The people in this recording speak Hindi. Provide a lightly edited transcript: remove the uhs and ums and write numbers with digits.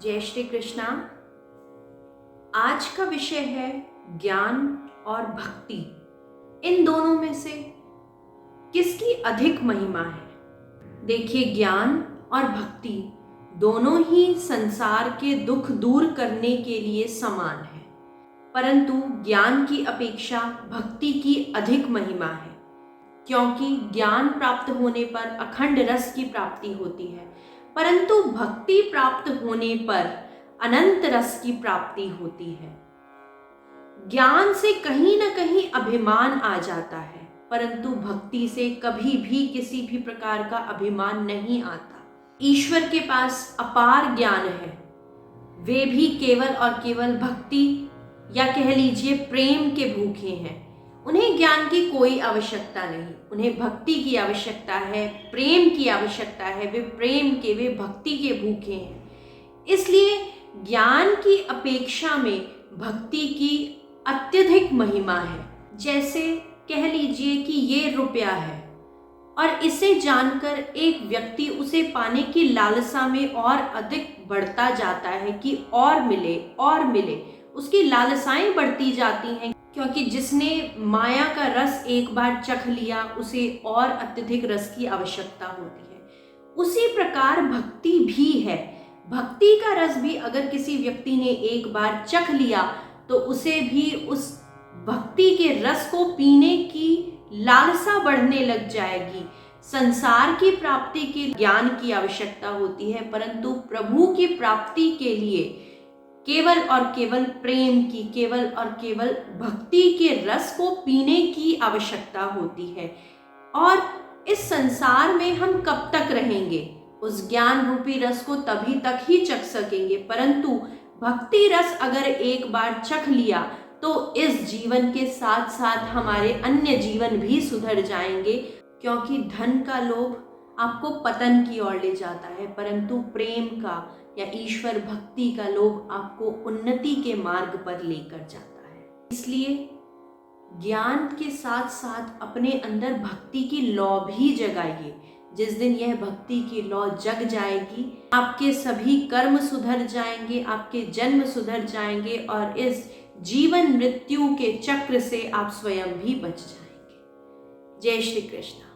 जय श्री कृष्णा। आज का विषय है ज्ञान और भक्ति। इन दोनों में से किसकी अधिक महिमा है? देखिए, ज्ञान और भक्ति दोनों ही संसार के दुख दूर करने के लिए समान है, परंतु ज्ञान की अपेक्षा भक्ति की अधिक महिमा है, क्योंकि ज्ञान प्राप्त होने पर अखंड रस की प्राप्ति होती है, परंतु भक्ति प्राप्त होने पर अनंत रस की प्राप्ति होती है। ज्ञान से कहीं ना कहीं अभिमान आ जाता है, परंतु भक्ति से कभी भी किसी भी प्रकार का अभिमान नहीं आता। ईश्वर के पास अपार ज्ञान है, वे भी केवल और केवल भक्ति या कह लीजिए प्रेम के भूखे हैं। उन्हें ज्ञान की कोई आवश्यकता नहीं, उन्हें भक्ति की आवश्यकता है, प्रेम की आवश्यकता है। वे प्रेम के, वे भक्ति के भूखे हैं। इसलिए ज्ञान की अपेक्षा में भक्ति की अत्यधिक महिमा है। जैसे कह लीजिए कि ये रुपया है और इसे जानकर एक व्यक्ति उसे पाने की लालसा में और अधिक बढ़ता जाता है कि और मिले और मिले। उसकी लालसाएं बढ़ती जाती हैं, क्योंकि जिसने माया का रस एक बार चख लिया उसे और अत्यधिक रस की आवश्यकता होती है। उसी प्रकार भक्ति भी है। भक्ति का रस भी अगर किसी व्यक्ति ने एक बार चख लिया तो उसे भी उस भक्ति के रस को पीने की लालसा बढ़ने लग जाएगी। संसार की प्राप्ति के ज्ञान की आवश्यकता होती है, परंतु प्रभु की प्राप्ति के लिए केवल और केवल प्रेम की, केवल और केवल भक्ति के रस को पीने की आवश्यकता होती है। और इस संसार में हम कब तक रहेंगे? उस ज्ञान रूपी रस को तभी तक ही चख सकेंगे, परंतु भक्ति रस अगर एक बार चख लिया तो इस जीवन के साथ साथ हमारे अन्य जीवन भी सुधर जाएंगे, क्योंकि धन का लोभ आपको पतन की ओर ले जाता है, परंतु प्रेम का या ईश्वर भक्ति का लोभ आपको उन्नति के मार्ग पर लेकर जाता है। इसलिए ज्ञान के साथ साथ अपने अंदर भक्ति की लौ भी जगाइए। जिस दिन यह भक्ति की लौ जग जाएगी, आपके सभी कर्म सुधर जाएंगे, आपके जन्म सुधर जाएंगे और इस जीवन मृत्यु के चक्र से आप स्वयं भी बच जाएंगे। जय श्री कृष्ण।